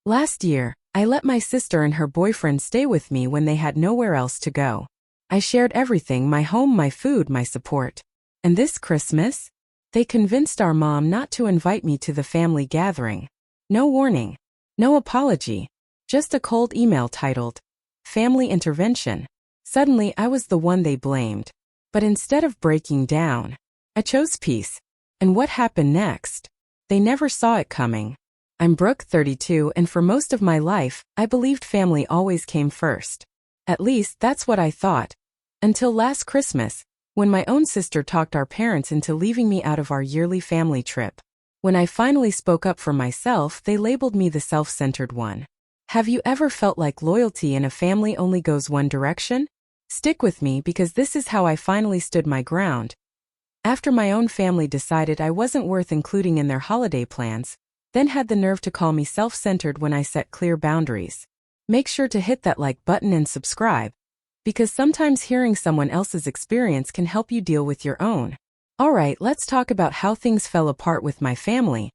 Last year, I let my sister and her boyfriend stay with me when they had nowhere else to go. I shared everything: my home, my food, my support. And this Christmas, they convinced our mom not to invite me to the family gathering. No warning. No apology. Just a cold email titled, "Family Intervention." Suddenly, I was the one they blamed. But instead of breaking down, I chose peace. And what happened next? They never saw it coming. I'm Brooke, 32, and for most of my life, I believed family always came first. At least, that's what I thought. Until last Christmas, when my own sister talked our parents into leaving me out of our yearly family trip. When I finally spoke up for myself, they labeled me the self-centered one. Have you ever felt like loyalty in a family only goes one direction? Stick with me because this is how I finally stood my ground. After my own family decided I wasn't worth including in their holiday plans, then had the nerve to call me self-centered when I set clear boundaries. Make sure to hit that like button and subscribe, because sometimes hearing someone else's experience can help you deal with your own. Alright, let's talk about how things fell apart with my family,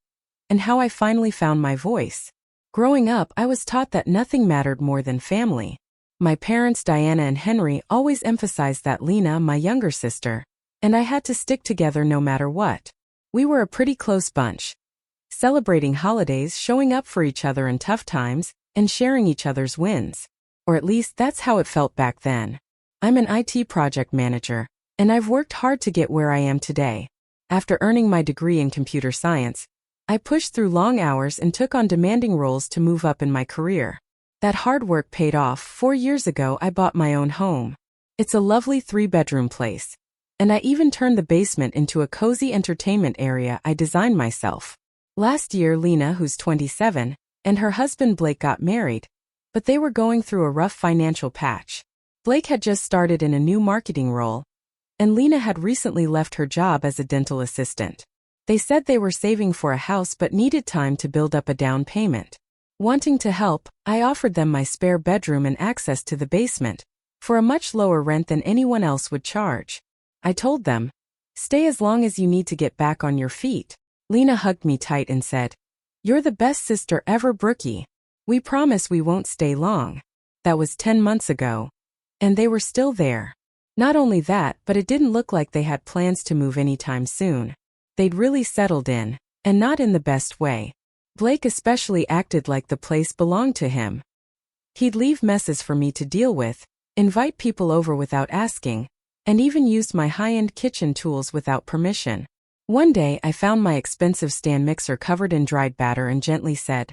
and how I finally found my voice. Growing up, I was taught that nothing mattered more than family. My parents, Diana and Henry, always emphasized that Lena, my younger sister, and I had to stick together no matter what. We were a pretty close bunch, celebrating holidays, showing up for each other in tough times, and sharing each other's wins. Or at least that's how it felt back then. I'm an IT project manager, and I've worked hard to get where I am today. After earning my degree in computer science, I pushed through long hours and took on demanding roles to move up in my career. That hard work paid off. 4 years ago, I bought my own home. It's a lovely 3-bedroom place. And I even turned the basement into a cozy entertainment area I designed myself. Last year, Lena, who's 27, and her husband Blake got married, but they were going through a rough financial patch. Blake had just started in a new marketing role, and Lena had recently left her job as a dental assistant. They said they were saving for a house but needed time to build up a down payment. Wanting to help, I offered them my spare bedroom and access to the basement, for a much lower rent than anyone else would charge. I told them, "Stay as long as you need to get back on your feet." Lena hugged me tight and said, "You're the best sister ever, Brookie. We promise we won't stay long." That was 10 months ago. And they were still there. Not only that, but it didn't look like they had plans to move anytime soon. They'd really settled in, and not in the best way. Blake especially acted like the place belonged to him. He'd leave messes for me to deal with, invite people over without asking, and even used my high-end kitchen tools without permission. One day, I found my expensive stand mixer covered in dried batter and gently said,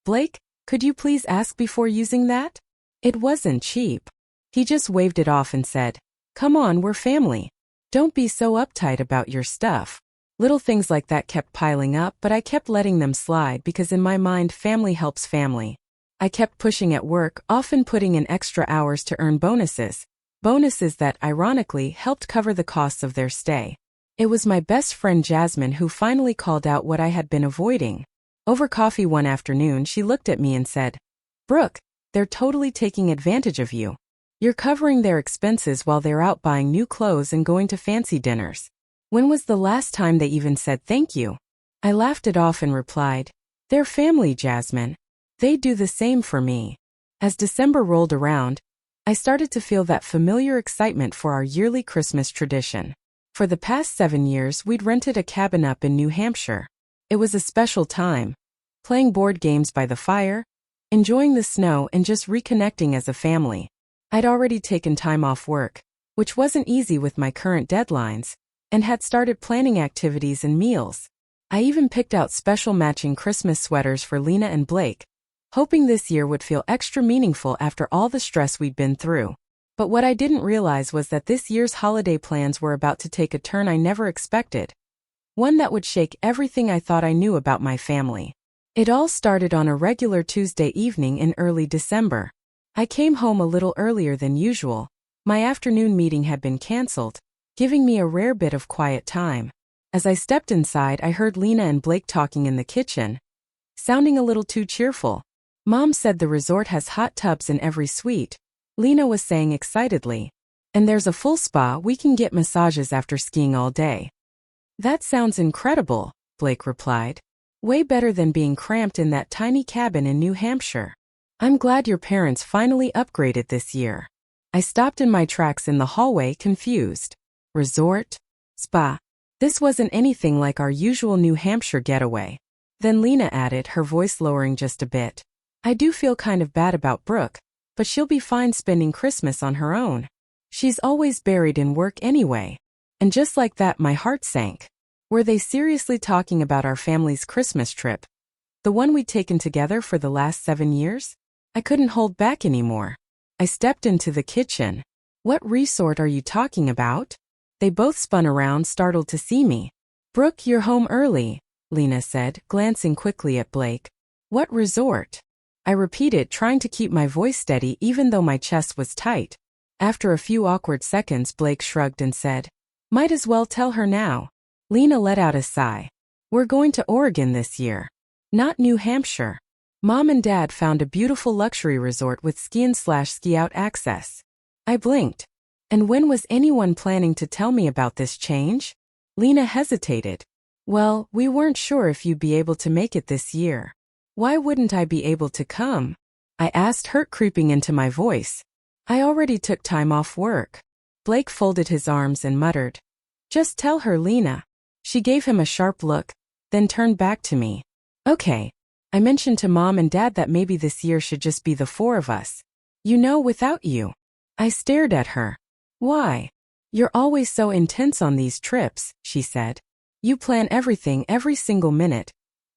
"Blake, could you please ask before using that?" It wasn't cheap. He just waved it off and said, "Come on, we're family. Don't be so uptight about your stuff." Little things like that kept piling up, but I kept letting them slide because in my mind, family helps family. I kept pushing at work, often putting in extra hours to earn bonuses. Bonuses that, ironically, helped cover the costs of their stay. It was my best friend Jasmine who finally called out what I had been avoiding. Over coffee one afternoon, she looked at me and said, "Brooke, they're totally taking advantage of you. You're covering their expenses while they're out buying new clothes and going to fancy dinners. When was the last time they even said thank you?" I laughed it off and replied, "They're family, Jasmine. They do the same for me." As December rolled around, I started to feel that familiar excitement for our yearly Christmas tradition. For the past 7 years, we'd rented a cabin up in New Hampshire. It was a special time, playing board games by the fire, enjoying the snow, and just reconnecting as a family. I'd already taken time off work, which wasn't easy with my current deadlines, and had started planning activities and meals. I even picked out special matching Christmas sweaters for Lena and Blake, hoping this year would feel extra meaningful after all the stress we'd been through. But what I didn't realize was that this year's holiday plans were about to take a turn I never expected. One that would shake everything I thought I knew about my family. It all started on a regular Tuesday evening in early December. I came home a little earlier than usual. My afternoon meeting had been canceled, giving me a rare bit of quiet time. As I stepped inside, I heard Lena and Blake talking in the kitchen, sounding a little too cheerful. "Mom said the resort has hot tubs in every suite," Lena was saying excitedly. "And there's a full spa. We can get massages after skiing all day." "That sounds incredible," Blake replied. Way better than being cramped in that tiny cabin in New Hampshire. I'm glad your parents finally upgraded this year. I stopped in my tracks in the hallway, confused. Resort? Spa? This wasn't anything like our usual New Hampshire getaway. Then Lena added, her voice lowering just a bit. I do feel kind of bad about Brooke, but she'll be fine spending Christmas on her own. She's always buried in work anyway. And just like that, my heart sank. Were they seriously talking about our family's Christmas trip? The one we'd taken together for the last 7 years? I couldn't hold back anymore. I stepped into the kitchen. What resort are you talking about? They both spun around, startled to see me. Brooke, you're home early, Lena said, glancing quickly at Blake. What resort? I repeated, trying to keep my voice steady even though my chest was tight. After a few awkward seconds, Blake shrugged and said, Might as well tell her now. Lena let out a sigh. We're going to Oregon this year. Not New Hampshire. Mom and Dad found a beautiful luxury resort with ski-in/ski out access. I blinked. And when was anyone planning to tell me about this change? Lena hesitated. Well, we weren't sure if you'd be able to make it this year. Why wouldn't I be able to come? I asked, hurt creeping into my voice. I already took time off work. Blake folded his arms and muttered. Just tell her, Lena. She gave him a sharp look, then turned back to me. Okay. I mentioned to Mom and Dad that maybe this year should just be the 4 of us. You know, without you. I stared at her. Why? You're always so intense on these trips, she said. You plan everything every single minute.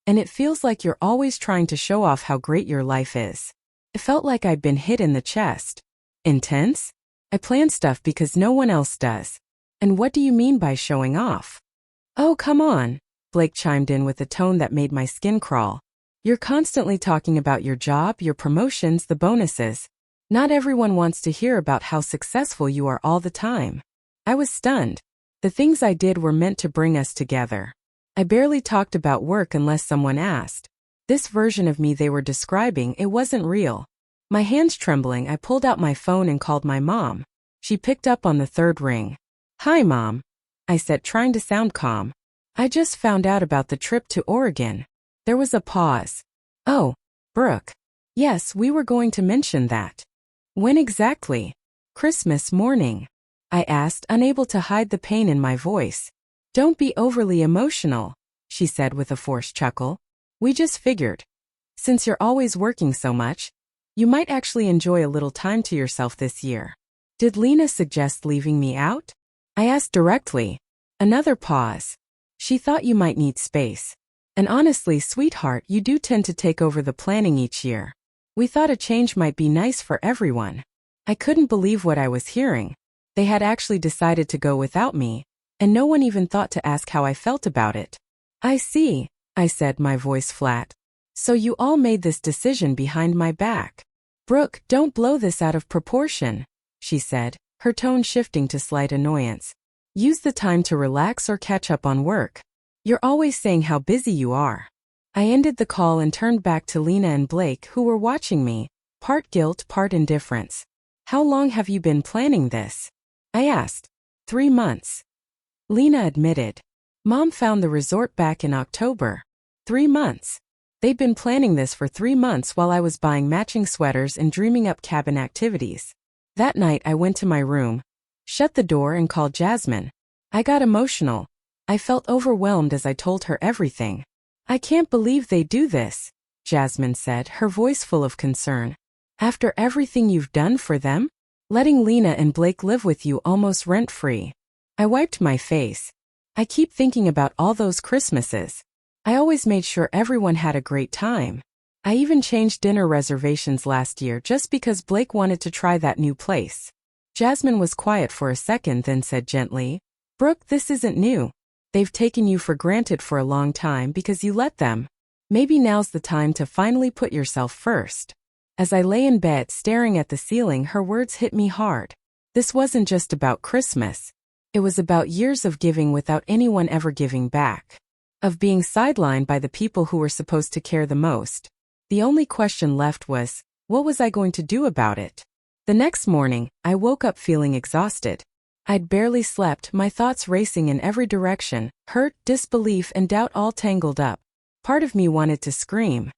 And it feels like you're always trying to show off how great your life is. It felt like I'd been hit in the chest. Intense? I plan stuff because no one else does. And what do you mean by showing off? Oh, come on, Blake chimed in with a tone that made my skin crawl. You're constantly talking about your job, your promotions, the bonuses. Not everyone wants to hear about how successful you are all the time. I was stunned. The things I did were meant to bring us together. I barely talked about work unless someone asked. This version of me they were describing, it wasn't real. My hands trembling, I pulled out my phone and called my mom. She picked up on the 3rd ring. Hi, Mom, I said, trying to sound calm. I just found out about the trip to Oregon. There was a pause. Oh, Brooke. Yes, we were going to mention that. When exactly? Christmas morning. I asked, unable to hide the pain in my voice. Don't be overly emotional, she said with a forced chuckle. We just figured. Since you're always working so much, you might actually enjoy a little time to yourself this year. Did Lena suggest leaving me out? I asked directly. Another pause. She thought you might need space. And honestly, sweetheart, you do tend to take over the planning each year. We thought a change might be nice for everyone. I couldn't believe what I was hearing. They had actually decided to go without me, and no one even thought to ask how I felt about it. I see, I said, my voice flat. So you all made this decision behind my back. Brooke, don't blow this out of proportion, she said, her tone shifting to slight annoyance. Use the time to relax or catch up on work. You're always saying how busy you are. I ended the call and turned back to Lena and Blake, who were watching me, part guilt, part indifference. How long have you been planning this? I asked. 3 months. Lena admitted. Mom found the resort back in October. 3 months. They'd been planning this for 3 months while I was buying matching sweaters and dreaming up cabin activities. That night I went to my room, shut the door and called Jasmine. I got emotional. I felt overwhelmed as I told her everything. I can't believe they do this, Jasmine said, her voice full of concern. After everything you've done for them? Letting Lena and Blake live with you almost rent-free. I wiped my face. I keep thinking about all those Christmases. I always made sure everyone had a great time. I even changed dinner reservations last year just because Blake wanted to try that new place. Jasmine was quiet for a second, then said gently, Brooke, this isn't new. They've taken you for granted for a long time because you let them. Maybe now's the time to finally put yourself first. As I lay in bed staring at the ceiling, her words hit me hard. This wasn't just about Christmas. It was about years of giving without anyone ever giving back. Of being sidelined by the people who were supposed to care the most. The only question left was, what was I going to do about it? The next morning, I woke up feeling exhausted. I'd barely slept, my thoughts racing in every direction, hurt, disbelief, and doubt all tangled up. Part of me wanted to scream.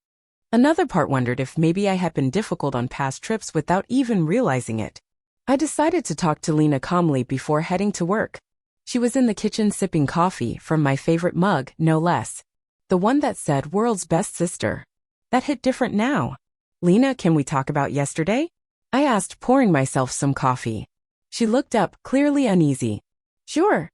Another part wondered if maybe I had been difficult on past trips without even realizing it. I decided to talk to Lena calmly before heading to work. She was in the kitchen sipping coffee from my favorite mug, no less. The one that said "World's Best Sister." That hit different now. "Lena, can we talk about yesterday?" I asked, pouring myself some coffee. She looked up, clearly uneasy. "Sure.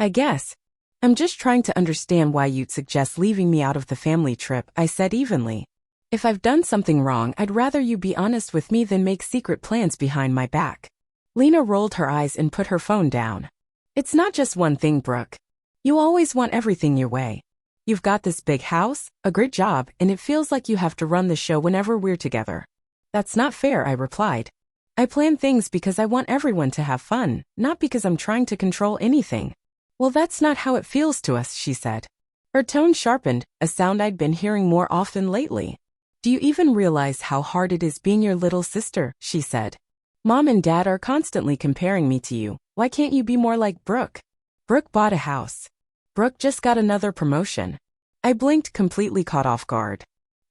I guess. I'm just trying to understand why you'd suggest leaving me out of the family trip," I said evenly. "If I've done something wrong, I'd rather you be honest with me than make secret plans behind my back." Lena rolled her eyes and put her phone down. "It's not just one thing, Brooke. You always want everything your way. You've got this big house, a great job, and it feels like you have to run the show whenever we're together." "That's not fair," I replied. "I plan things because I want everyone to have fun, not because I'm trying to control anything." "Well, that's not how it feels to us," she said. Her tone sharpened, a sound I'd been hearing more often lately. "Do you even realize how hard it is being your little sister?" she said. "Mom and Dad are constantly comparing me to you. Why can't you be more like Brooke? Brooke bought a house. Brooke just got another promotion." I blinked, completely caught off guard.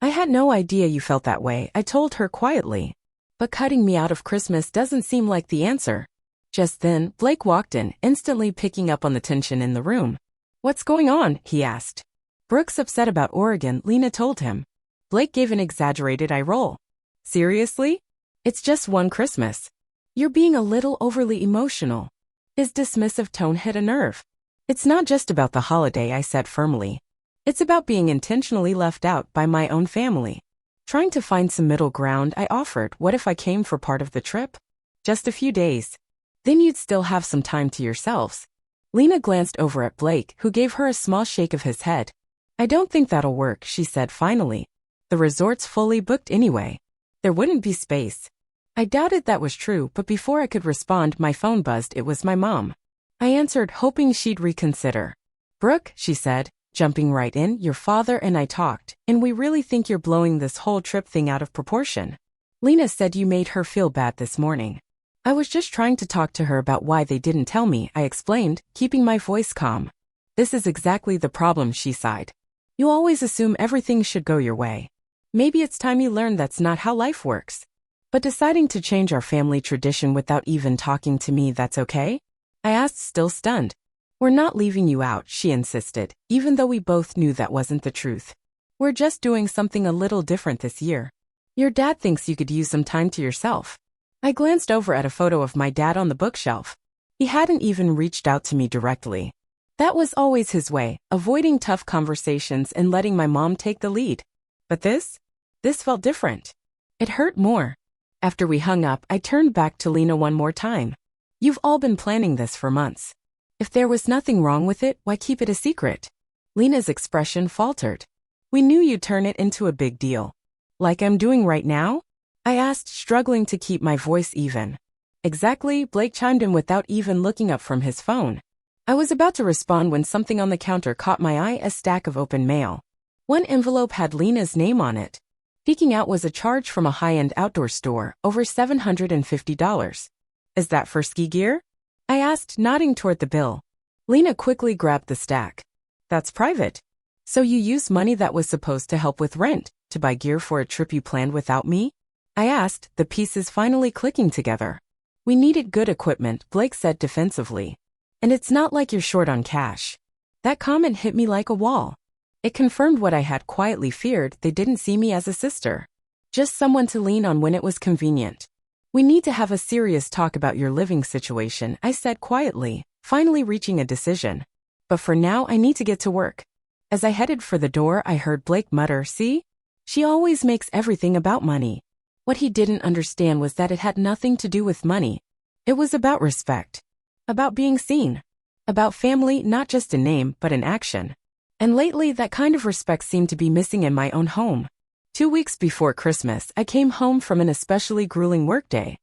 "I had no idea you felt that way," I told her quietly. "But cutting me out of Christmas doesn't seem like the answer." Just then, Blake walked in, instantly picking up on the tension in the room. "What's going on?" he asked. "Brooke's upset about Oregon," Lena told him. Blake gave an exaggerated eye roll. "Seriously? It's just one Christmas. You're being a little overly emotional." His dismissive tone hit a nerve. "It's not just about the holiday," I said firmly. "It's about being intentionally left out by my own family." Trying to find some middle ground, I offered, "What if I came for part of the trip? Just a few days. Then you'd still have some time to yourselves." Lena glanced over at Blake, who gave her a small shake of his head. "I don't think that'll work," she said finally. "The resort's fully booked anyway. There wouldn't be space." I doubted that was true, but before I could respond, my phone buzzed. It was my mom. I answered, hoping she'd reconsider. "Brooke," she said, jumping right in, "your father and I talked, and we really think you're blowing this whole trip thing out of proportion. Lena said you made her feel bad this morning." "I was just trying to talk to her about why they didn't tell me," I explained, keeping my voice calm. "This is exactly the problem," she sighed. "You always assume everything should go your way. Maybe it's time you learn that's not how life works." "But deciding to change our family tradition without even talking to me, that's okay?" I asked, still stunned. "We're not leaving you out," she insisted, even though we both knew that wasn't the truth. "We're just doing something a little different this year. Your dad thinks you could use some time to yourself." I glanced over at a photo of my dad on the bookshelf. He hadn't even reached out to me directly. That was always his way, avoiding tough conversations and letting my mom take the lead. But this felt different. It hurt more. After we hung up, I turned back to Lena one more time. "You've all been planning this for months. If there was nothing wrong with it, why keep it a secret?" Lena's expression faltered. "We knew you'd turn it into a big deal. Like I'm doing right now?" I asked, struggling to keep my voice even. "Exactly," Blake chimed in without even looking up from his phone. I was about to respond when something on the counter caught my eye, a stack of open mail. One envelope had Lena's name on it. Peeking out was a charge from a high-end outdoor store, over $750. "Is that for ski gear?" I asked, nodding toward the bill. Lena quickly grabbed the stack. "That's private. So you used money that was supposed to help with rent to buy gear for a trip you planned without me?" I asked, the pieces finally clicking together. "We needed good equipment," Blake said defensively. "And it's not like you're short on cash." That comment hit me like a wall. It confirmed what I had quietly feared. They didn't see me as a sister. Just someone to lean on when it was convenient. "We need to have a serious talk about your living situation," I said quietly, finally reaching a decision. "But for now, I need to get to work." As I headed for the door, I heard Blake mutter, "See? She always makes everything about money." What he didn't understand was that it had nothing to do with money. It was about respect. About being seen. About family, not just in name, but in action. And lately, that kind of respect seemed to be missing in my own home. 2 weeks before Christmas, I came home from an especially grueling workday.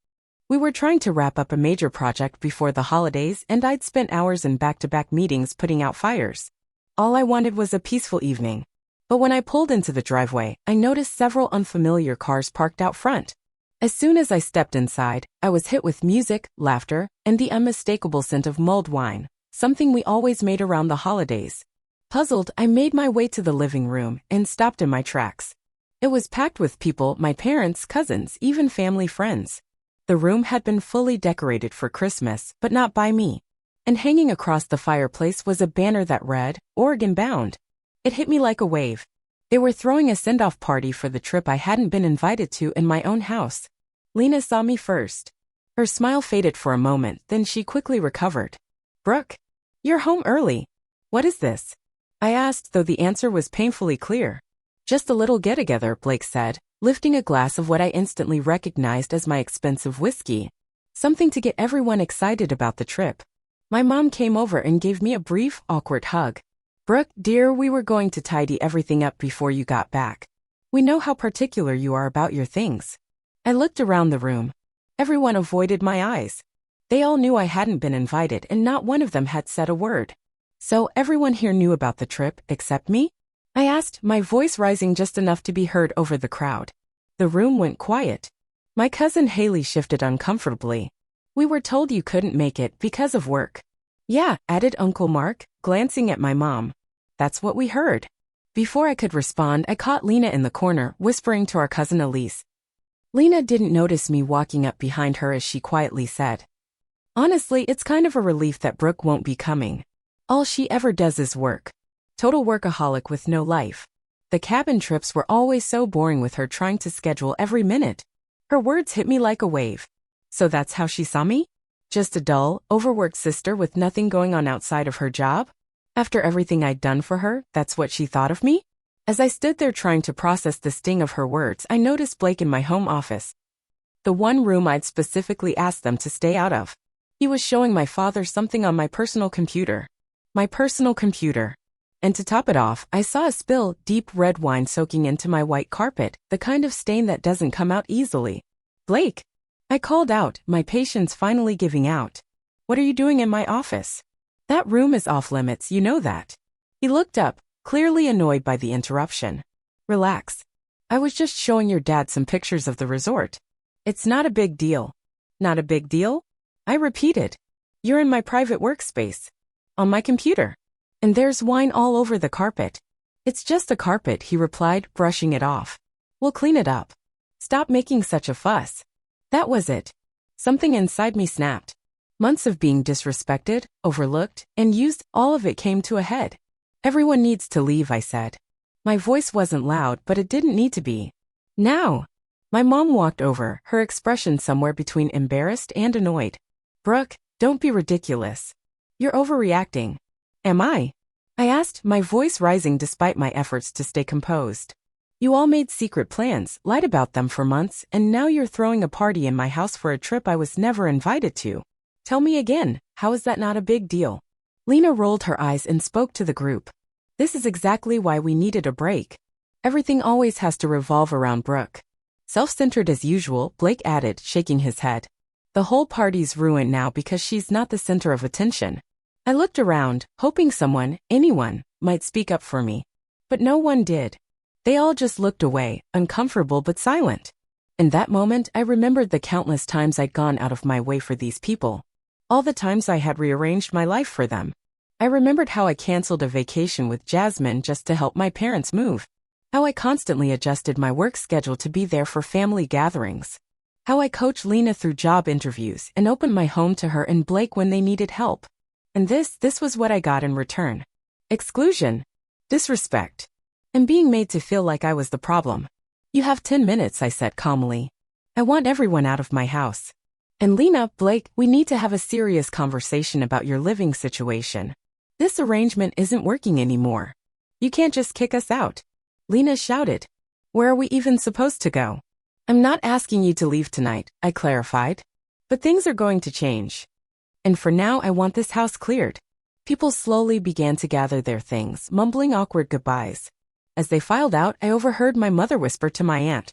We were trying to wrap up a major project before the holidays, and I'd spent hours in back-to-back meetings putting out fires. All I wanted was a peaceful evening. But when I pulled into the driveway, I noticed several unfamiliar cars parked out front. As soon as I stepped inside, I was hit with music, laughter, and the unmistakable scent of mulled wine, something we always made around the holidays. Puzzled, I made my way to the living room and stopped in my tracks. It was packed with people, my parents, cousins, even family friends. The room had been fully decorated for Christmas, but not by me. And hanging across the fireplace was a banner that read, Oregon Bound. It hit me like a wave. They were throwing a send-off party for the trip I hadn't been invited to in my own house. Lena saw me first. Her smile faded for a moment, then she quickly recovered. Brooke, you're home early. What is this? I asked, though the answer was painfully clear. Just a little get-together, Blake said, lifting a glass of what I instantly recognized as my expensive whiskey. Something to get everyone excited about the trip. My mom came over and gave me a brief, awkward hug. Brooke, dear, we were going to tidy everything up before you got back. We know how particular you are about your things. I looked around the room. Everyone avoided my eyes. They all knew I hadn't been invited and not one of them had said a word. So everyone here knew about the trip, except me? I asked, my voice rising just enough to be heard over the crowd. The room went quiet. My cousin Haley shifted uncomfortably. We were told you couldn't make it because of work. Yeah, added Uncle Mark, glancing at my mom. That's what we heard. Before I could respond, I caught Lena in the corner, whispering to our cousin Elise. Lena didn't notice me walking up behind her as she quietly said, honestly, it's kind of a relief that Brooke won't be coming. All she ever does is work. Total workaholic with no life. The cabin trips were always so boring with her trying to schedule every minute. Her words hit me like a wave. So that's how she saw me? Just a dull, overworked sister with nothing going on outside of her job? After everything I'd done for her, that's what she thought of me? As I stood there trying to process the sting of her words, I noticed Blake in my home office. The one room I'd specifically asked them to stay out of. He was showing my father something on my personal computer. My personal computer. And to top it off, I saw a spill, deep red wine soaking into my white carpet, the kind of stain that doesn't come out easily. Blake! I called out, my patience finally giving out. What are you doing in my office? That room is off limits, you know that. He looked up, clearly annoyed by the interruption. Relax. I was just showing your dad some pictures of the resort. It's not a big deal. Not a big deal? I repeated. You're in my private workspace. On my computer. And there's wine all over the carpet. It's just a carpet, he replied, brushing it off. We'll clean it up. Stop making such a fuss. That was it. Something inside me snapped. Months of being disrespected, overlooked, and used, all of it came to a head. Everyone needs to leave, I said. My voice wasn't loud, but it didn't need to be. Now. My mom walked over, her expression somewhere between embarrassed and annoyed. Brooke, don't be ridiculous. You're overreacting. Am I? I asked, my voice rising despite my efforts to stay composed. You all made secret plans, lied about them for months, and now you're throwing a party in my house for a trip I was never invited to. Tell me again, how is that not a big deal? Lena rolled her eyes and spoke to the group. This is exactly why we needed a break. Everything always has to revolve around Brooke. Self-centered as usual, Blake added, shaking his head. The whole party's ruined now because she's not the center of attention. I looked around, hoping someone, anyone, might speak up for me. But no one did. They all just looked away, uncomfortable but silent. In that moment, I remembered the countless times I'd gone out of my way for these people. All the times I had rearranged my life for them. I remembered how I canceled a vacation with Jasmine just to help my parents move. How I constantly adjusted my work schedule to be there for family gatherings. How I coached Lena through job interviews and opened my home to her and Blake when they needed help. And this was what I got in return. Exclusion. Disrespect. And being made to feel like I was the problem. You have 10 minutes, I said calmly. I want everyone out of my house. And Lena, Blake, we need to have a serious conversation about your living situation. This arrangement isn't working anymore. You can't just kick us out. Lena shouted. Where are we even supposed to go? I'm not asking you to leave tonight, I clarified. But things are going to change. And for now, I want this house cleared. People slowly began to gather their things, mumbling awkward goodbyes. As they filed out, I overheard my mother whisper to my aunt.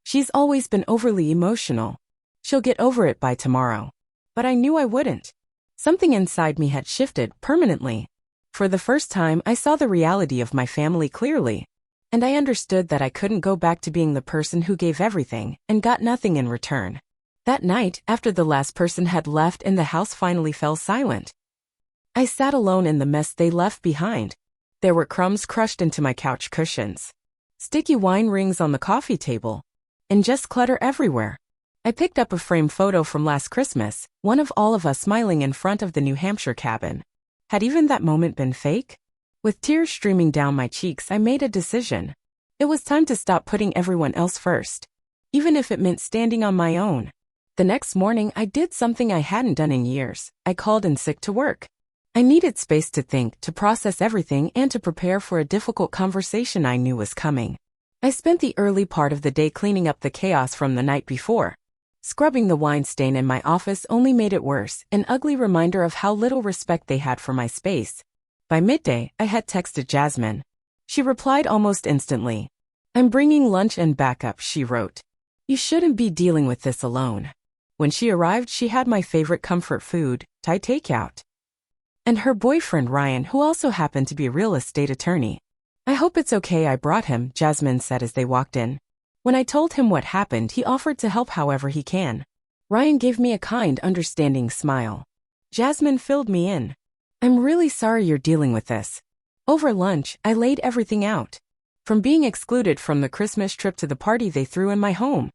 She's always been overly emotional. She'll get over it by tomorrow. But I knew I wouldn't. Something inside me had shifted permanently. For the first time, I saw the reality of my family clearly. And I understood that I couldn't go back to being the person who gave everything and got nothing in return. That night, after the last person had left and the house finally fell silent, I sat alone in the mess they left behind. There were crumbs crushed into my couch cushions, sticky wine rings on the coffee table, and just clutter everywhere. I picked up a framed photo from last Christmas, one of all of us smiling in front of the New Hampshire cabin. Had even that moment been fake? With tears streaming down my cheeks, I made a decision. It was time to stop putting everyone else first, even if it meant standing on my own. The next morning, I did something I hadn't done in years. I called in sick to work. I needed space to think, to process everything, and to prepare for a difficult conversation I knew was coming. I spent the early part of the day cleaning up the chaos from the night before. Scrubbing the wine stain in my office only made it worse, an ugly reminder of how little respect they had for my space. By midday, I had texted Jasmine. She replied almost instantly. "I'm bringing lunch and backup," she wrote. "You shouldn't be dealing with this alone." When she arrived, she had my favorite comfort food, Thai takeout. And her boyfriend Ryan, who also happened to be a real estate attorney. "I hope it's okay I brought him," Jasmine said as they walked in. When I told him what happened, he offered to help however he can. Ryan gave me a kind, understanding smile. Jasmine filled me in. "I'm really sorry you're dealing with this." Over lunch, I laid everything out. From being excluded from the Christmas trip to the party they threw in my home.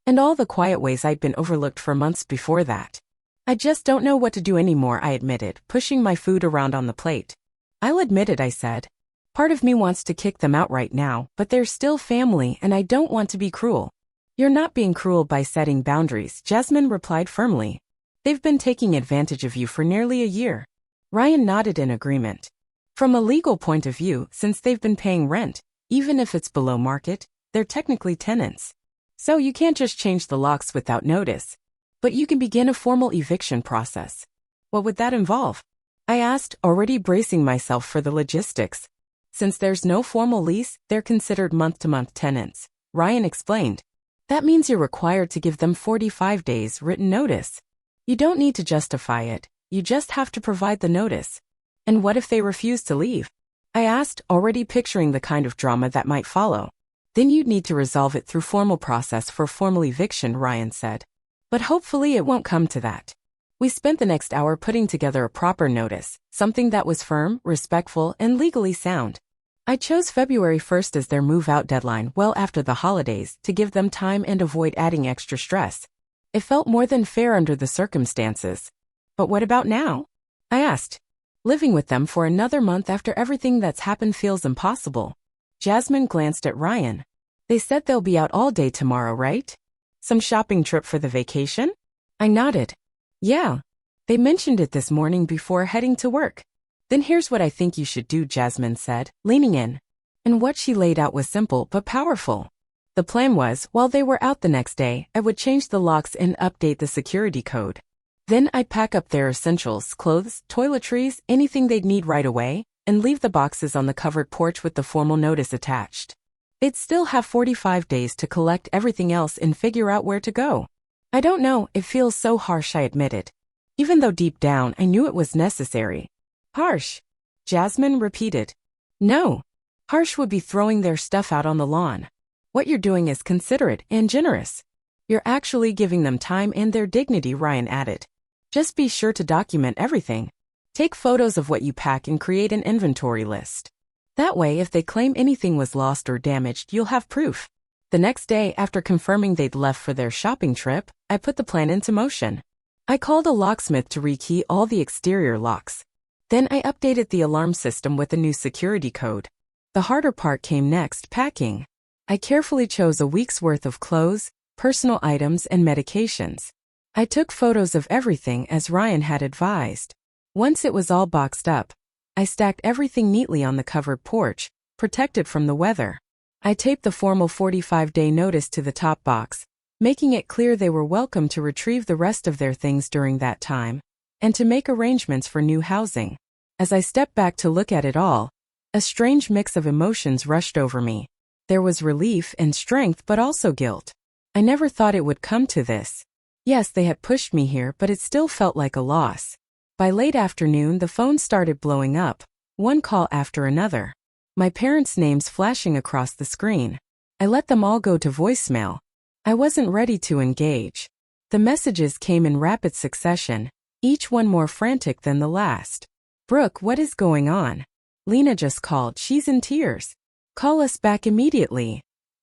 And all the quiet ways I'd been overlooked for months before that. "I just don't know what to do anymore," I admitted, pushing my food around on the plate. "I'll admit it," I said. "Part of me wants to kick them out right now, but they're still family and I don't want to be cruel." "You're not being cruel by setting boundaries," Jasmine replied firmly. "They've been taking advantage of you for nearly a year." Ryan nodded in agreement. "From a legal point of view, since they've been paying rent, even if it's below market, they're technically tenants. So you can't just change the locks without notice. But you can begin a formal eviction process." "What would that involve?" I asked, already bracing myself for the logistics. "Since there's no formal lease, they're considered month-to-month tenants," Ryan explained. "That means you're required to give them 45 days written notice. You don't need to justify it, you just have to provide the notice." "And what if they refuse to leave?" I asked, already picturing the kind of drama that might follow. "Then you'd need to resolve it through formal process for formal eviction," Ryan said. "But hopefully it won't come to that." We spent the next hour putting together a proper notice, something that was firm, respectful, and legally sound. I chose February 1st as their move-out deadline well after the holidays to give them time and avoid adding extra stress. It felt more than fair under the circumstances. "But what about now?" I asked. "Living with them for another month after everything that's happened feels impossible." Jasmine glanced at Ryan. "They said they'll be out all day tomorrow, right? Some shopping trip for the vacation?" I nodded. "Yeah. They mentioned it this morning before heading to work." "Then here's what I think you should do," Jasmine said, leaning in. And what she laid out was simple but powerful. The plan was, while they were out the next day, I would change the locks and update the security code. Then I'd pack up their essentials, clothes, toiletries, anything they'd need right away, and leave the boxes on the covered porch with the formal notice attached. They'd still have 45 days to collect everything else and figure out where to go. "I don't know, it feels so harsh," I admitted. Even though deep down I knew it was necessary. "Harsh?" Jasmine repeated. "No. Harsh would be throwing their stuff out on the lawn. What you're doing is considerate and generous. You're actually giving them time and their dignity," Ryan added. "Just be sure to document everything. Take photos of what you pack and create an inventory list. That way, if they claim anything was lost or damaged, you'll have proof." The next day, after confirming they'd left for their shopping trip, I put the plan into motion. I called a locksmith to rekey all the exterior locks. Then I updated the alarm system with a new security code. The harder part came next, packing. I carefully chose a week's worth of clothes, personal items, and medications. I took photos of everything as Ryan had advised. Once it was all boxed up, I stacked everything neatly on the covered porch, protected from the weather. I taped the formal 45-day notice to the top box, making it clear they were welcome to retrieve the rest of their things during that time, and to make arrangements for new housing. As I stepped back to look at it all, a strange mix of emotions rushed over me. There was relief and strength, but also guilt. I never thought it would come to this. Yes, they had pushed me here, but it still felt like a loss. By late afternoon, the phone started blowing up, one call after another. My parents' names flashing across the screen. I let them all go to voicemail. I wasn't ready to engage. The messages came in rapid succession, each one more frantic than the last. "Brooke, what is going on? Lena just called. She's in tears. Call us back immediately.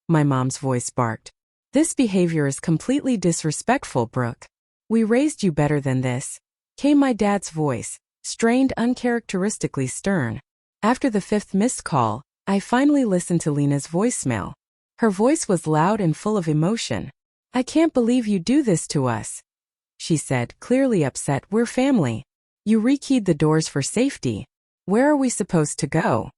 My mom's voice barked. This behavior is completely disrespectful, Brooke. We raised you better than this. Came my dad's voice, strained, uncharacteristically stern. After the fifth missed call, I finally listened to Lena's voicemail. Her voice was loud and full of emotion. I can't believe you do this to us, she said, clearly upset. We're family. You rekeyed the doors for safety. Where are we supposed to go?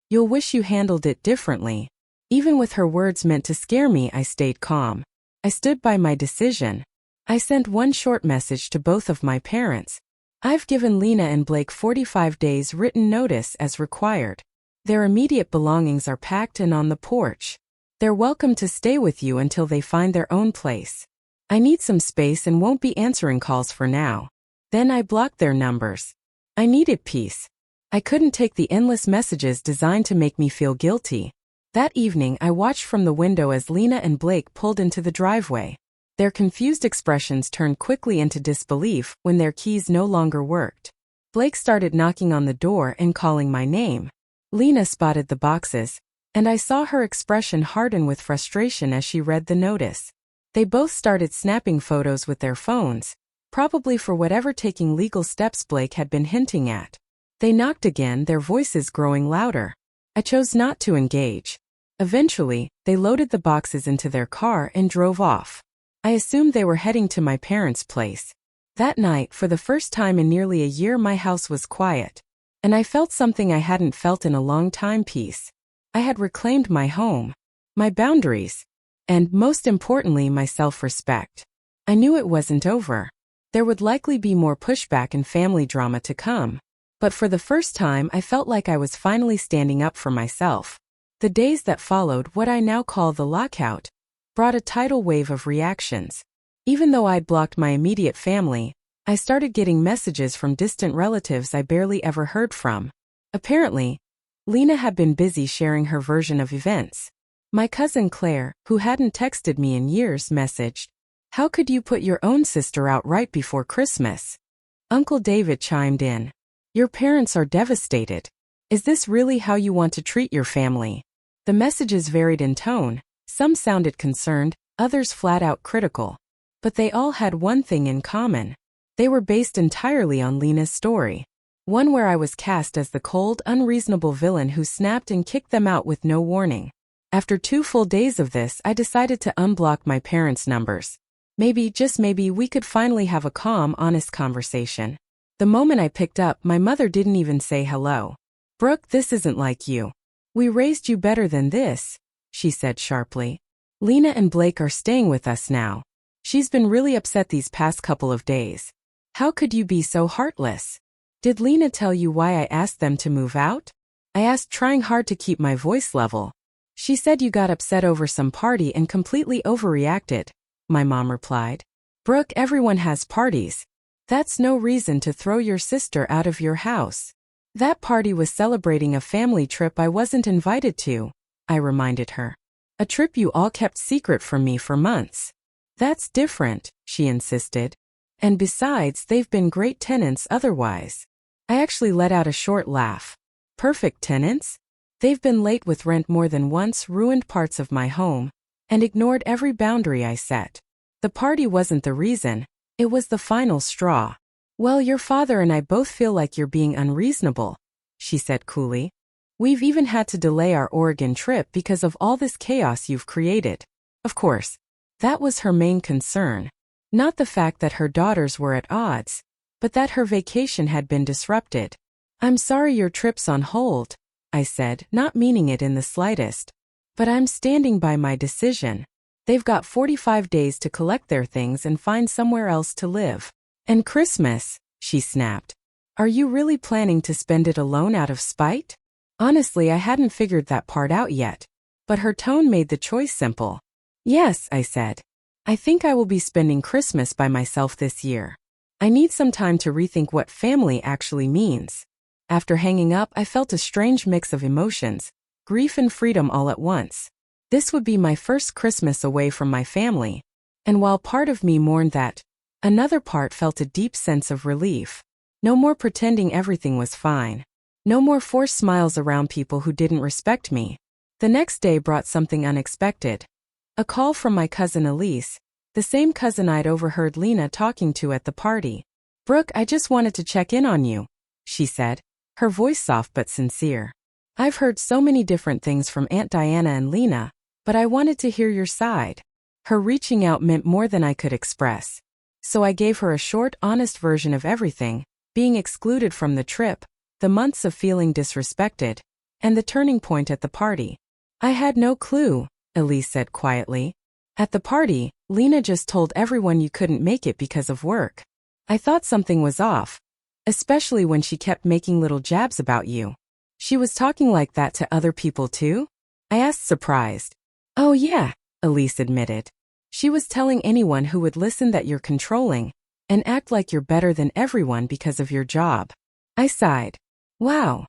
You'll wish you handled it differently. Even with her words meant to scare me, I stayed calm. I stood by my decision. I sent one short message to both of my parents. I've given Lena and Blake 45 days written notice as required. Their immediate belongings are packed and on the porch. They're welcome to stay with you until they find their own place. I need some space and won't be answering calls for now. Then I blocked their numbers. I needed peace. I couldn't take the endless messages designed to make me feel guilty. That evening, I watched from the window as Lena and Blake pulled into the driveway. Their confused expressions turned quickly into disbelief when their keys no longer worked. Blake started knocking on the door and calling my name. Lena spotted the boxes, and I saw her expression harden with frustration as she read the notice. They both started snapping photos with their phones, probably for whatever taking legal steps Blake had been hinting at. They knocked again, their voices growing louder. I chose not to engage. Eventually, they loaded the boxes into their car and drove off. I assumed they were heading to my parents' place. That night, for the first time in nearly a year, my house was quiet. And I felt something I hadn't felt in a long time: peace. I had reclaimed my home, my boundaries, and, most importantly, my self-respect. I knew it wasn't over. There would likely be more pushback and family drama to come. But for the first time, I felt like I was finally standing up for myself. The days that followed, what I now call the lockout, brought a tidal wave of reactions. Even though I'd blocked my immediate family, I started getting messages from distant relatives I barely ever heard from. Apparently, Lena had been busy sharing her version of events. My cousin Claire, who hadn't texted me in years, messaged, "How could you put your own sister out right before Christmas?" Uncle David chimed in, "Your parents are devastated. Is this really how you want to treat your family?" The messages varied in tone. Some sounded concerned, others flat out critical. But they all had one thing in common. They were based entirely on Lena's story. One where I was cast as the cold, unreasonable villain who snapped and kicked them out with no warning. After 2 full days of this, I decided to unblock my parents' numbers. Maybe, just maybe, we could finally have a calm, honest conversation. The moment I picked up, my mother didn't even say hello. "Brooke, this isn't like you. We raised you better than this," she said sharply. "Lena and Blake are staying with us now. She's been really upset these past couple of days. How could you be so heartless? Did Lena tell you why I asked them to move out?" I asked, trying hard to keep my voice level. "She said you got upset over some party and completely overreacted," my mom replied. "Brooke, everyone has parties. That's no reason to throw your sister out of your house." "That party was celebrating a family trip I wasn't invited to," I reminded her. "A trip you all kept secret from me for months." "That's different," she insisted. "And besides, they've been great tenants otherwise." I actually let out a short laugh. "Perfect tenants? They've been late with rent more than once, ruined parts of my home, and ignored every boundary I set. The party wasn't the reason, it was the final straw." "Well, your father and I both feel like you're being unreasonable," she said coolly. "We've even had to delay our Oregon trip because of all this chaos you've created." Of course, that was her main concern. Not the fact that her daughters were at odds, but that her vacation had been disrupted. "I'm sorry your trip's on hold," I said, not meaning it in the slightest. "But I'm standing by my decision. They've got 45 days to collect their things and find somewhere else to live. And Christmas," she snapped. "Are you really planning to spend it alone out of spite?" Honestly, I hadn't figured that part out yet. But her tone made the choice simple. "Yes," I said. "I think I will be spending Christmas by myself this year. I need some time to rethink what family actually means." After hanging up, I felt a strange mix of emotions, grief and freedom all at once. This would be my first Christmas away from my family. And while part of me mourned that, another part felt a deep sense of relief. No more pretending everything was fine. No more forced smiles around people who didn't respect me. The next day brought something unexpected. A call from my cousin Elise, the same cousin I'd overheard Lena talking to at the party. "Brooke, I just wanted to check in on you," she said, her voice soft but sincere. "I've heard so many different things from Aunt Diana and Lena, but I wanted to hear your side." Her reaching out meant more than I could express. So I gave her a short, honest version of everything, being excluded from the trip, the months of feeling disrespected, and the turning point at the party. "I had no clue," Elise said quietly. "At the party, Lena just told everyone you couldn't make it because of work. I thought something was off, especially when she kept making little jabs about you." "She was talking like that to other people too?" I asked, surprised. "Oh yeah," Elise admitted. "She was telling anyone who would listen that you're controlling and act like you're better than everyone because of your job." I sighed. "Wow.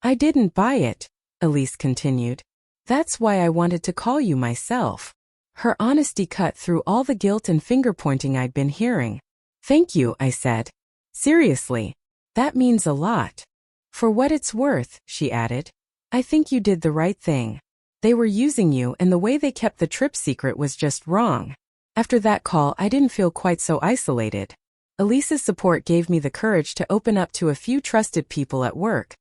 I didn't buy it," Elise continued. "That's why I wanted to call you myself." Her honesty cut through all the guilt and finger-pointing I'd been hearing. "Thank you," I said. "Seriously, that means a lot." "For what it's worth," she added, "I think you did the right thing. They were using you, and the way they kept the trip secret was just wrong." After that call, I didn't feel quite so isolated. Elise's support gave me the courage to open up to a few trusted people at work.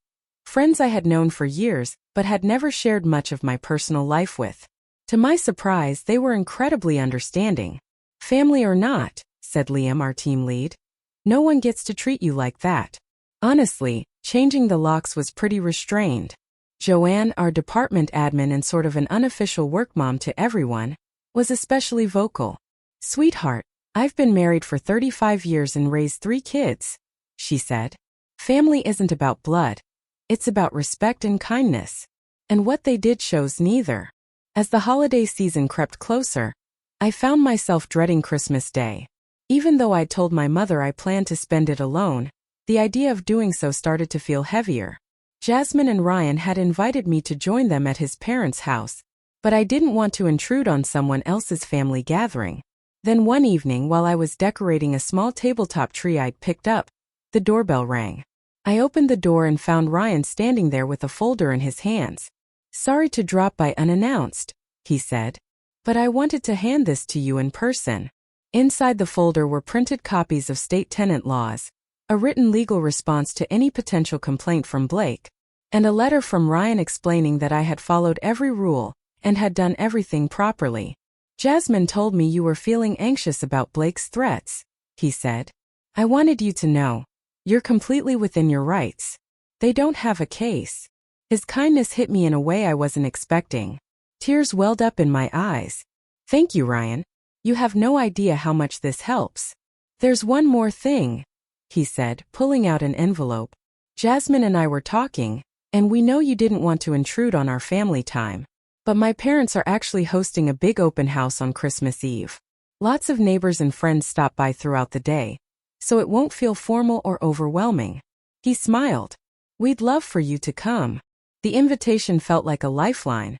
Friends I had known for years, but had never shared much of my personal life with. To my surprise, they were incredibly understanding. "Family or not," said Liam, our team lead, "no one gets to treat you like that." Honestly, changing the locks was pretty restrained. Joanne, our department admin and sort of an unofficial work mom to everyone, was especially vocal. "Sweetheart, I've been married for 35 years and raised 3 kids," she said. "Family isn't about blood. It's about respect and kindness." And what they did shows neither. As the holiday season crept closer, I found myself dreading Christmas Day. Even though I'd told my mother I planned to spend it alone, the idea of doing so started to feel heavier. Jasmine and Ryan had invited me to join them at his parents' house, but I didn't want to intrude on someone else's family gathering. Then one evening, while I was decorating a small tabletop tree I'd picked up, the doorbell rang. I opened the door and found Ryan standing there with a folder in his hands. "Sorry to drop by unannounced," he said, "but I wanted to hand this to you in person." Inside the folder were printed copies of state tenant laws, a written legal response to any potential complaint from Blake, and a letter from Ryan explaining that I had followed every rule and had done everything properly. "Jasmine told me you were feeling anxious about Blake's threats," he said. "I wanted you to know. You're completely within your rights. They don't have a case." His kindness hit me in a way I wasn't expecting. Tears welled up in my eyes. "Thank you, Ryan. You have no idea how much this helps." "There's one more thing," he said, pulling out an envelope. "Jasmine and I were talking, and we know you didn't want to intrude on our family time, but my parents are actually hosting a big open house on Christmas Eve. Lots of neighbors and friends stop by throughout the day, so it won't feel formal or overwhelming." He smiled. "We'd love for you to come." The invitation felt like a lifeline,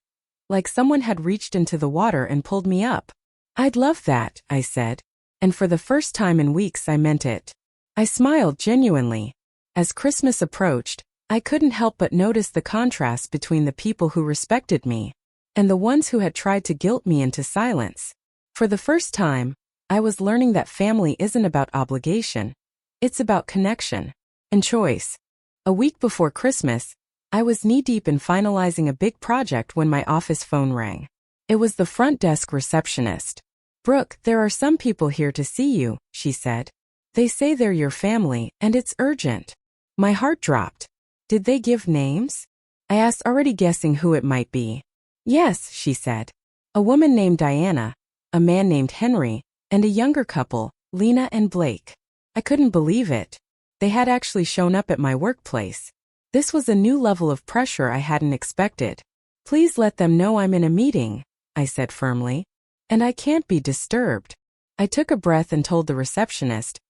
like someone had reached into the water and pulled me up. "I'd love that," I said, and for the first time in weeks I meant it. I smiled genuinely. As Christmas approached, I couldn't help but notice the contrast between the people who respected me and the ones who had tried to guilt me into silence. For the first time, I was learning that family isn't about obligation. It's about connection and choice. A week before Christmas, I was knee-deep in finalizing a big project when my office phone rang. It was the front desk receptionist. "Brooke, there are some people here to see you," she said. "They say they're your family, and it's urgent." My heart dropped. "Did they give names?" I asked, already guessing who it might be. "Yes," she said. "A woman named Diana, a man named Henry, and a younger couple, Lena and Blake." I couldn't believe it. They had actually shown up at my workplace. This was a new level of pressure I hadn't expected. "Please let them know I'm in a meeting," I said firmly. "And I can't be disturbed." I took a breath and told the receptionist,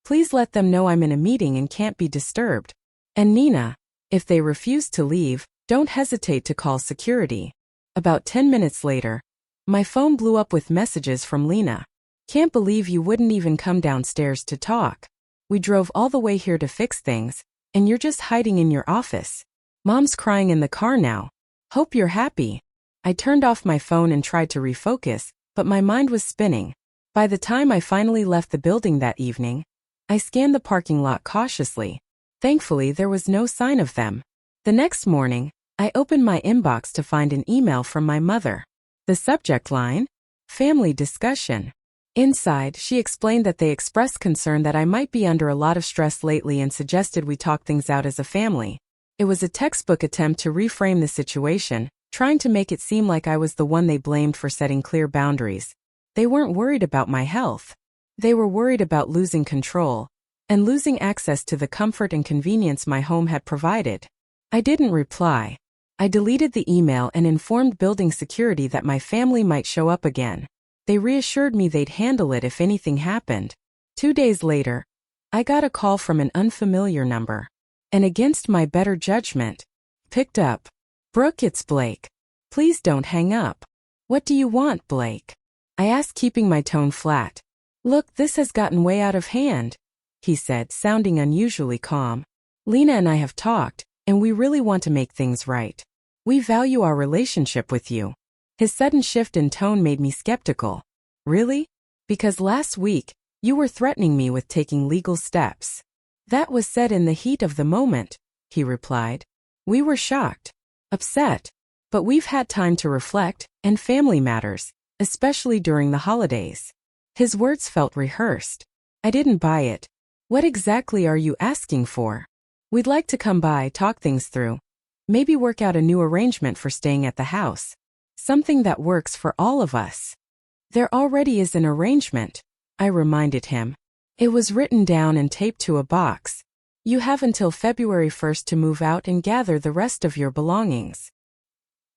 "Please let them know I'm in a meeting and can't be disturbed. And Nina, if they refuse to leave, don't hesitate to call security." About 10 minutes later, my phone blew up with messages from Lena. "Can't believe you wouldn't even come downstairs to talk. We drove all the way here to fix things, and you're just hiding in your office." Mom's crying in the car now. Hope you're happy. I turned off my phone and tried to refocus, but my mind was spinning. By the time I finally left the building that evening, I scanned the parking lot cautiously. Thankfully, there was no sign of them. The next morning, I opened my inbox to find an email from my mother. The subject line? Family discussion. Inside, she explained that they expressed concern that I might be under a lot of stress lately and suggested we talk things out as a family. It was a textbook attempt to reframe the situation, trying to make it seem like I was the one they blamed for setting clear boundaries. They weren't worried about my health. They were worried about losing control and losing access to the comfort and convenience my home had provided. I didn't reply. I deleted the email and informed building security that my family might show up again. They reassured me they'd handle it if anything happened. 2 days later, I got a call from an unfamiliar number, and against my better judgment, picked up. Brooke, it's Blake. Please don't hang up. What do you want, Blake? I asked, keeping my tone flat. Look, this has gotten way out of hand, he said, sounding unusually calm. Lena and I have talked, and we really want to make things right. We value our relationship with you. His sudden shift in tone made me skeptical. Really? Because last week, you were threatening me with taking legal steps. That was said in the heat of the moment, he replied. We were shocked, upset, but we've had time to reflect, and family matters, especially during the holidays. His words felt rehearsed. I didn't buy it. What exactly are you asking for? We'd like to come by, talk things through. Maybe work out a new arrangement for staying at the house. Something that works for all of us. There already is an arrangement, I reminded him. It was written down and taped to a box. You have until February 1st to move out and gather the rest of your belongings.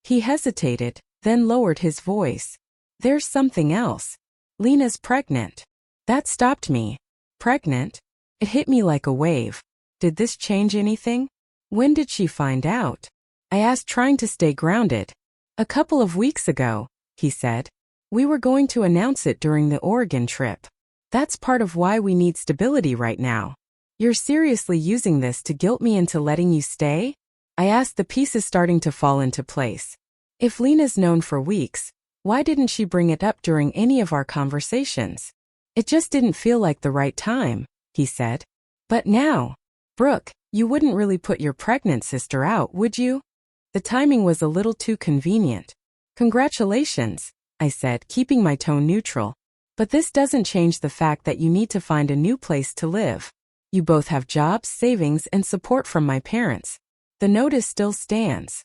He hesitated, then lowered his voice. There's something else. Lena's pregnant. That stopped me. Pregnant? It hit me like a wave. Did this change anything? When did she find out? I asked, trying to stay grounded. A couple of weeks ago, he said. We were going to announce it during the Oregon trip. That's part of why we need stability right now. You're seriously using this to guilt me into letting you stay? I asked, the pieces starting to fall into place. If Lena's known for weeks, why didn't she bring it up during any of our conversations? It just didn't feel like the right time, he said. But now, Brooke, you wouldn't really put your pregnant sister out, would you? The timing was a little too convenient. Congratulations, I said, keeping my tone neutral. But this doesn't change the fact that you need to find a new place to live. You both have jobs, savings, and support from my parents. The notice still stands.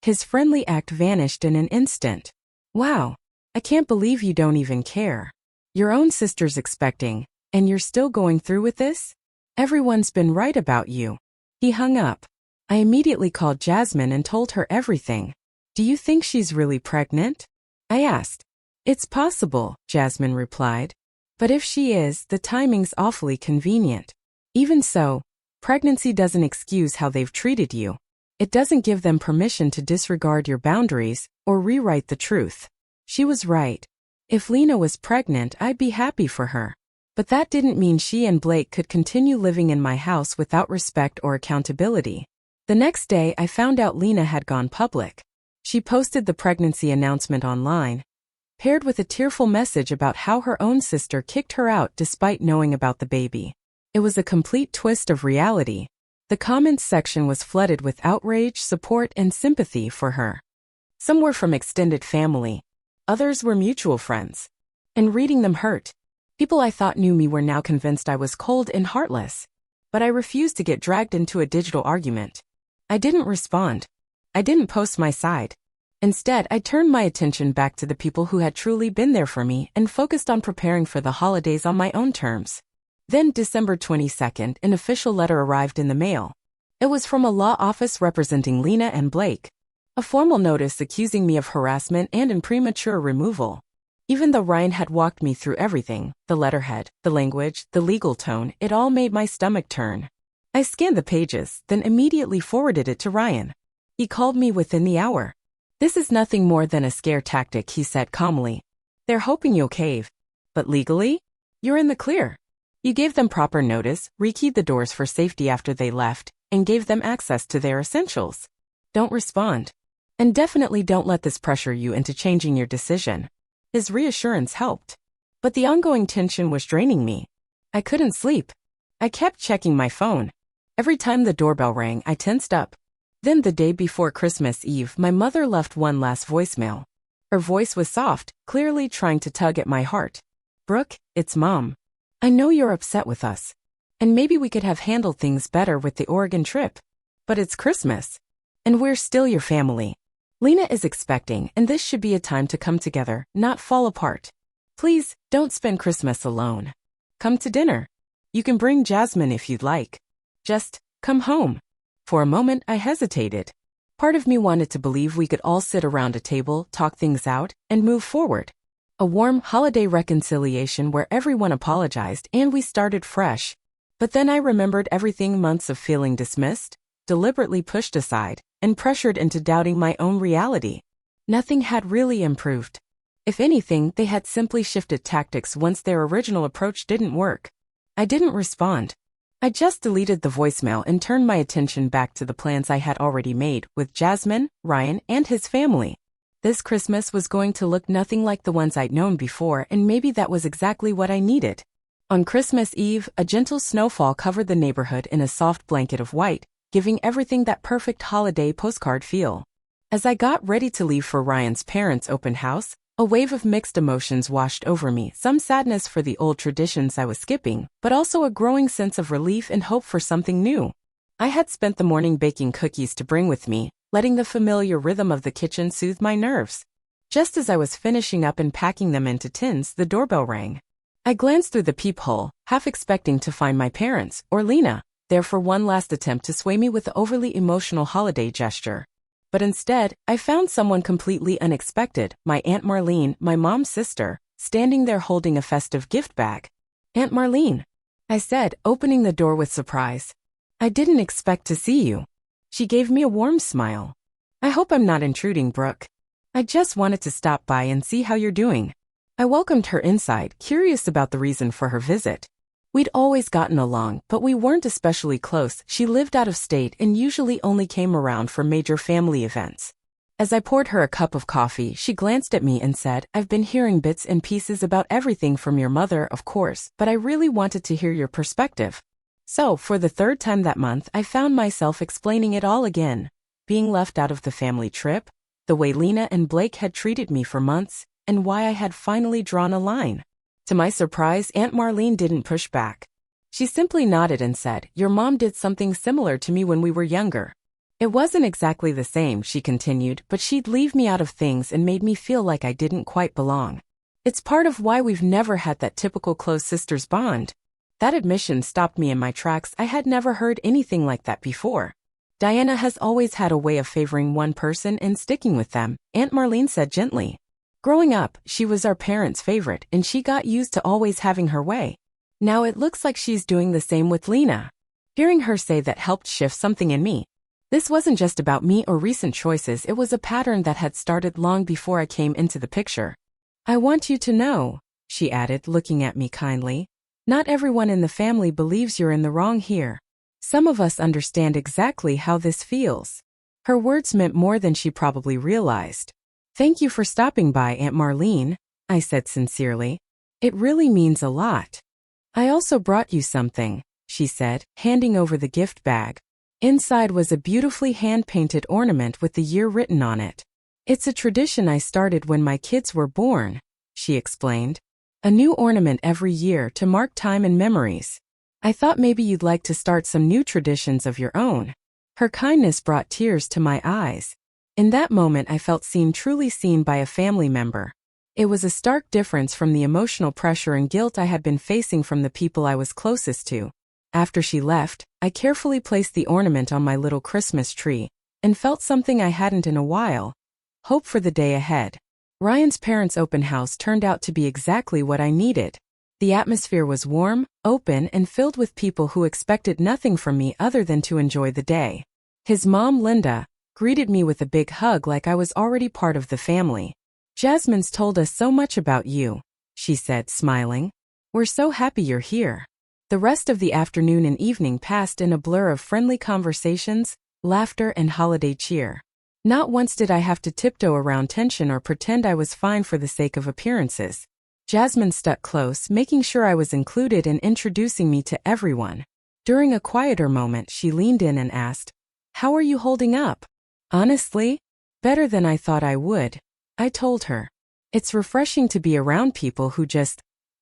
His friendly act vanished in an instant. Wow, I can't believe you don't even care. Your own sister's expecting, and you're still going through with this? Everyone's been right about you. He hung up. I immediately called Jasmine and told her everything. Do you think she's really pregnant? I asked. It's possible, Jasmine replied. But if she is, the timing's awfully convenient. Even so, pregnancy doesn't excuse how they've treated you. It doesn't give them permission to disregard your boundaries or rewrite the truth. She was right. If Lena was pregnant, I'd be happy for her. But that didn't mean she and Blake could continue living in my house without respect or accountability. The next day, I found out Lena had gone public. She posted the pregnancy announcement online, paired with a tearful message about how her own sister kicked her out despite knowing about the baby. It was a complete twist of reality. The comments section was flooded with outrage, support, and sympathy for her. Some were from extended family. Others were mutual friends. And reading them hurt. People I thought knew me were now convinced I was cold and heartless. But I refused to get dragged into a digital argument. I didn't respond. I didn't post my side. Instead, I turned my attention back to the people who had truly been there for me and focused on preparing for the holidays on my own terms. Then, December 22nd, an official letter arrived in the mail. It was from a law office representing Lena and Blake. A formal notice accusing me of harassment and in premature removal. Even though Ryan had walked me through everything, the letterhead, the language, the legal tone, it all made my stomach turn. I scanned the pages, then immediately forwarded it to Ryan. He called me within the hour. This is nothing more than a scare tactic, he said calmly. They're hoping you'll cave. But legally? You're in the clear. You gave them proper notice, rekeyed the doors for safety after they left, and gave them access to their essentials. Don't respond. And definitely don't let this pressure you into changing your decision. His reassurance helped. But the ongoing tension was draining me. I couldn't sleep. I kept checking my phone. Every time the doorbell rang, I tensed up. Then the day before Christmas Eve, my mother left one last voicemail. Her voice was soft, clearly trying to tug at my heart. Brooke, it's Mom. I know you're upset with us. And maybe we could have handled things better with the Oregon trip. But it's Christmas. And we're still your family. Lena is expecting, and this should be a time to come together, not fall apart. Please, don't spend Christmas alone. Come to dinner. You can bring Jasmine if you'd like. Just, come home. For a moment, I hesitated. Part of me wanted to believe we could all sit around a table, talk things out, and move forward. A warm holiday reconciliation where everyone apologized and we started fresh. But then I remembered everything months of feeling dismissed, deliberately pushed aside, and pressured into doubting my own reality. Nothing had really improved. If anything, they had simply shifted tactics once their original approach didn't work. I didn't respond. I just deleted the voicemail and turned my attention back to the plans I had already made with Jasmine, Ryan, and his family. This Christmas was going to look nothing like the ones I'd known before, and maybe that was exactly what I needed. On Christmas Eve, a gentle snowfall covered the neighborhood in a soft blanket of white, giving everything that perfect holiday postcard feel. As I got ready to leave for Ryan's parents' open house, a wave of mixed emotions washed over me, some sadness for the old traditions I was skipping, but also a growing sense of relief and hope for something new. I had spent the morning baking cookies to bring with me, letting the familiar rhythm of the kitchen soothe my nerves. Just as I was finishing up and packing them into tins, the doorbell rang. I glanced through the peephole, half expecting to find my parents, or Lena, there for one last attempt to sway me with the overly emotional holiday gesture. But instead, I found someone completely unexpected, my Aunt Marlene, my mom's sister, standing there holding a festive gift bag. Aunt Marlene, I said, opening the door with surprise. I didn't expect to see you. She gave me a warm smile. I hope I'm not intruding, Brooke. I just wanted to stop by and see how you're doing. I welcomed her inside, curious about the reason for her visit. We'd always gotten along, but we weren't especially close. She lived out of state and usually only came around for major family events. As I poured her a cup of coffee, she glanced at me and said, I've been hearing bits and pieces about everything from your mother, of course, but I really wanted to hear your perspective. So, for the third time that month, I found myself explaining it all again. Being left out of the family trip, the way Lena and Blake had treated me for months, and why I had finally drawn a line. To my surprise, Aunt Marlene didn't push back. She simply nodded and said, Your mom did something similar to me when we were younger. It wasn't exactly the same, she continued, but she'd leave me out of things and made me feel like I didn't quite belong. It's part of why we've never had that typical close sisters bond. That admission stopped me in my tracks. I had never heard anything like that before. Diana has always had a way of favoring one person and sticking with them, Aunt Marlene said gently. Growing up, she was our parents' favorite, and she got used to always having her way. Now it looks like she's doing the same with Lena. Hearing her say that helped shift something in me. This wasn't just about me or recent choices, it was a pattern that had started long before I came into the picture. I want you to know, she added, looking at me kindly. Not everyone in the family believes you're in the wrong here. Some of us understand exactly how this feels. Her words meant more than she probably realized. Thank you for stopping by, Aunt Marlene, I said sincerely. It really means a lot. I also brought you something, she said, handing over the gift bag. Inside was a beautifully hand-painted ornament with the year written on it. It's a tradition I started when my kids were born, she explained. A new ornament every year to mark time and memories. I thought maybe you'd like to start some new traditions of your own. Her kindness brought tears to my eyes. In that moment I felt seen, truly seen by a family member. It was a stark difference from the emotional pressure and guilt I had been facing from the people I was closest to. After she left, I carefully placed the ornament on my little Christmas tree, and felt something I hadn't in a while. Hope for the day ahead. Ryan's parents' open house turned out to be exactly what I needed. The atmosphere was warm, open, and filled with people who expected nothing from me other than to enjoy the day. His mom, Linda, greeted me with a big hug like I was already part of the family. Jasmine's told us so much about you, she said, smiling. We're so happy you're here. The rest of the afternoon and evening passed in a blur of friendly conversations, laughter, and holiday cheer. Not once did I have to tiptoe around tension or pretend I was fine for the sake of appearances. Jasmine stuck close, making sure I was included and introducing me to everyone. During a quieter moment, she leaned in and asked, "How are you holding up?" "Honestly, better than I thought I would," I told her. "It's refreshing to be around people who just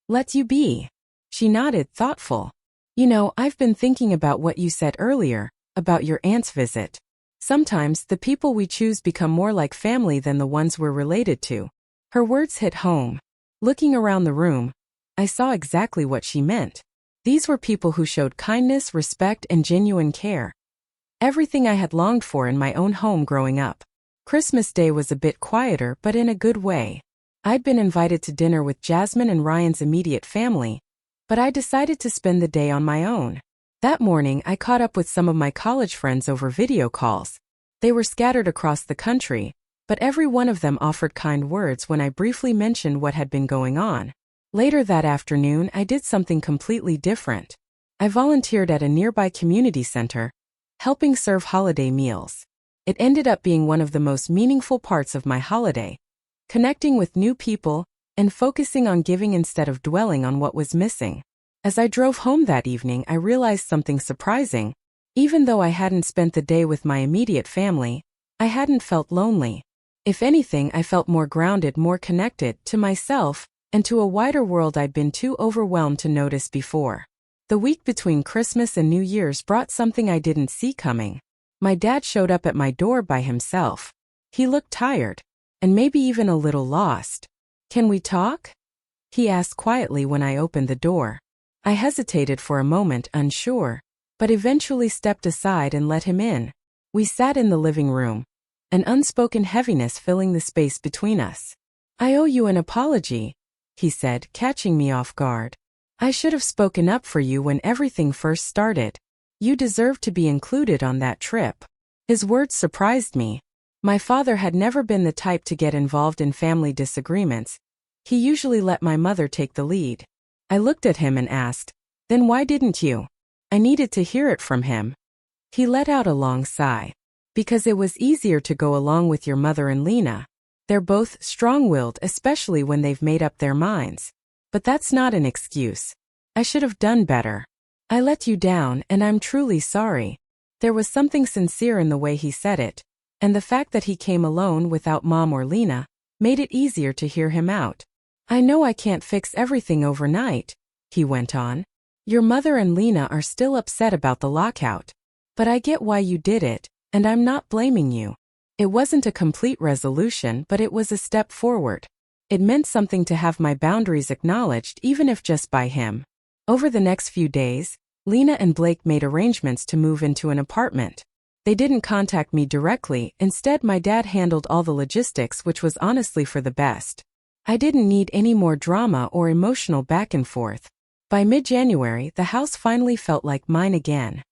let you be." She nodded, thoughtful. "You know, I've been thinking about what you said earlier, about your aunt's visit. Sometimes the people we choose become more like family than the ones we're related to." Her words hit home. Looking around the room, I saw exactly what she meant. These were people who showed kindness, respect, and genuine care. Everything I had longed for in my own home growing up. Christmas Day was a bit quieter, but in a good way. I'd been invited to dinner with Jasmine and Ryan's immediate family, but I decided to spend the day on my own. That morning, I caught up with some of my college friends over video calls. They were scattered across the country, but every one of them offered kind words when I briefly mentioned what had been going on. Later that afternoon, I did something completely different. I volunteered at a nearby community center, helping serve holiday meals. It ended up being one of the most meaningful parts of my holiday, connecting with new people and focusing on giving instead of dwelling on what was missing. As I drove home that evening, I realized something surprising. Even though I hadn't spent the day with my immediate family, I hadn't felt lonely. If anything, I felt more grounded, more connected to myself and to a wider world I'd been too overwhelmed to notice before. The week between Christmas and New Year's brought something I didn't see coming. My dad showed up at my door by himself. He looked tired, and maybe even a little lost. "Can we talk?" he asked quietly when I opened the door. I hesitated for a moment, unsure, but eventually stepped aside and let him in. We sat in the living room, an unspoken heaviness filling the space between us. "I owe you an apology," he said, catching me off guard. "I should have spoken up for you when everything first started. You deserved to be included on that trip." His words surprised me. My father had never been the type to get involved in family disagreements. He usually let my mother take the lead. I looked at him and asked, "Then why didn't you?" I needed to hear it from him. He let out a long sigh. "Because it was easier to go along with your mother and Lena. They're both strong-willed, especially when they've made up their minds. But that's not an excuse. I should have done better. I let you down, and I'm truly sorry." There was something sincere in the way he said it, and the fact that he came alone without Mom or Lena made it easier to hear him out. "I know I can't fix everything overnight," he went on. "Your mother and Lena are still upset about the lockout. But I get why you did it, and I'm not blaming you. It wasn't a complete resolution, but it was a step forward. It meant something to have my boundaries acknowledged, even if just by him." Over the next few days, Lena and Blake made arrangements to move into an apartment. They didn't contact me directly, instead my dad handled all the logistics, which was honestly for the best. I didn't need any more drama or emotional back and forth. By mid-January, the house finally felt like mine again.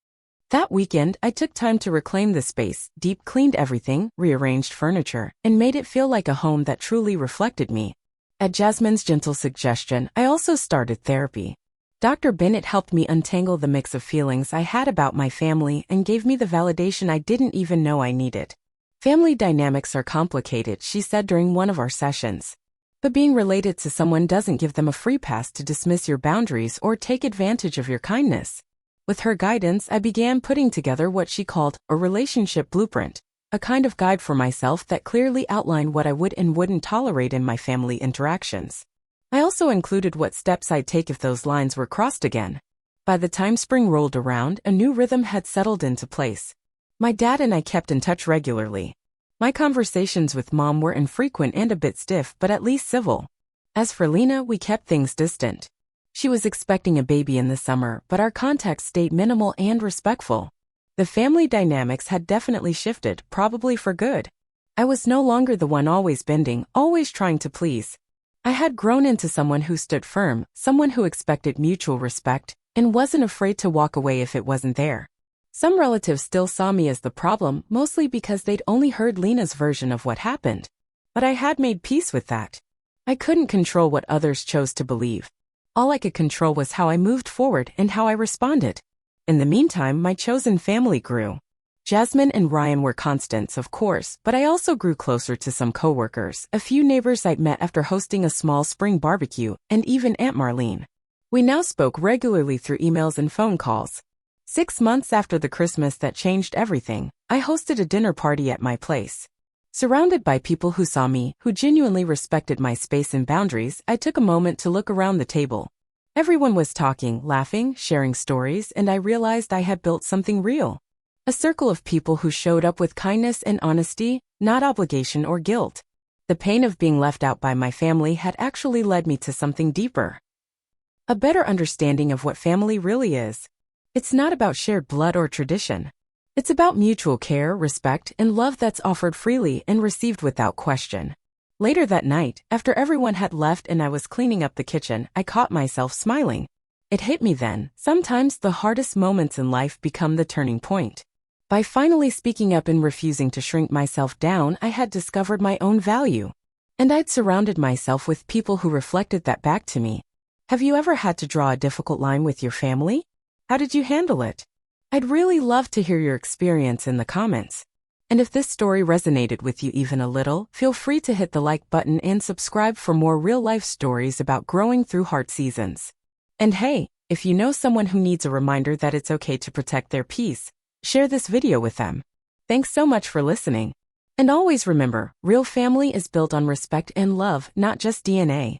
That weekend, I took time to reclaim the space, deep cleaned everything, rearranged furniture, and made it feel like a home that truly reflected me. At Jasmine's gentle suggestion, I also started therapy. Dr. Bennett helped me untangle the mix of feelings I had about my family and gave me the validation I didn't even know I needed. "Family dynamics are complicated," she said during one of our sessions. "But being related to someone doesn't give them a free pass to dismiss your boundaries or take advantage of your kindness." With her guidance, I began putting together what she called a relationship blueprint, a kind of guide for myself that clearly outlined what I would and wouldn't tolerate in my family interactions. I also included what steps I'd take if those lines were crossed again. By the time spring rolled around, a new rhythm had settled into place. My dad and I kept in touch regularly. My conversations with Mom were infrequent and a bit stiff, but at least civil. As for Lena, we kept things distant. She was expecting a baby in the summer, but our contact stayed minimal and respectful. The family dynamics had definitely shifted, probably for good. I was no longer the one always bending, always trying to please. I had grown into someone who stood firm, someone who expected mutual respect, and wasn't afraid to walk away if it wasn't there. Some relatives still saw me as the problem, mostly because they'd only heard Lena's version of what happened. But I had made peace with that. I couldn't control what others chose to believe. All I could control was how I moved forward and how I responded. In the meantime, my chosen family grew. Jasmine and Ryan were constants, of course, but I also grew closer to some coworkers, a few neighbors I'd met after hosting a small spring barbecue, and even Aunt Marlene. We now spoke regularly through emails and phone calls. 6 months after the Christmas that changed everything, I hosted a dinner party at my place. Surrounded by people who saw me, who genuinely respected my space and boundaries, I took a moment to look around the table. Everyone was talking, laughing, sharing stories, and I realized I had built something real. A circle of people who showed up with kindness and honesty, not obligation or guilt. The pain of being left out by my family had actually led me to something deeper. A better understanding of what family really is. It's not about shared blood or tradition. It's about mutual care, respect, and love that's offered freely and received without question. Later that night, after everyone had left and I was cleaning up the kitchen, I caught myself smiling. It hit me then. Sometimes the hardest moments in life become the turning point. By finally speaking up and refusing to shrink myself down, I had discovered my own value. And I'd surrounded myself with people who reflected that back to me. Have you ever had to draw a difficult line with your family? How did you handle it? I'd really love to hear your experience in the comments. And if this story resonated with you even a little, feel free to hit the like button and subscribe for more real-life stories about growing through hard seasons. And hey, if you know someone who needs a reminder that it's okay to protect their peace, share this video with them. Thanks so much for listening. And always remember, real family is built on respect and love, not just DNA.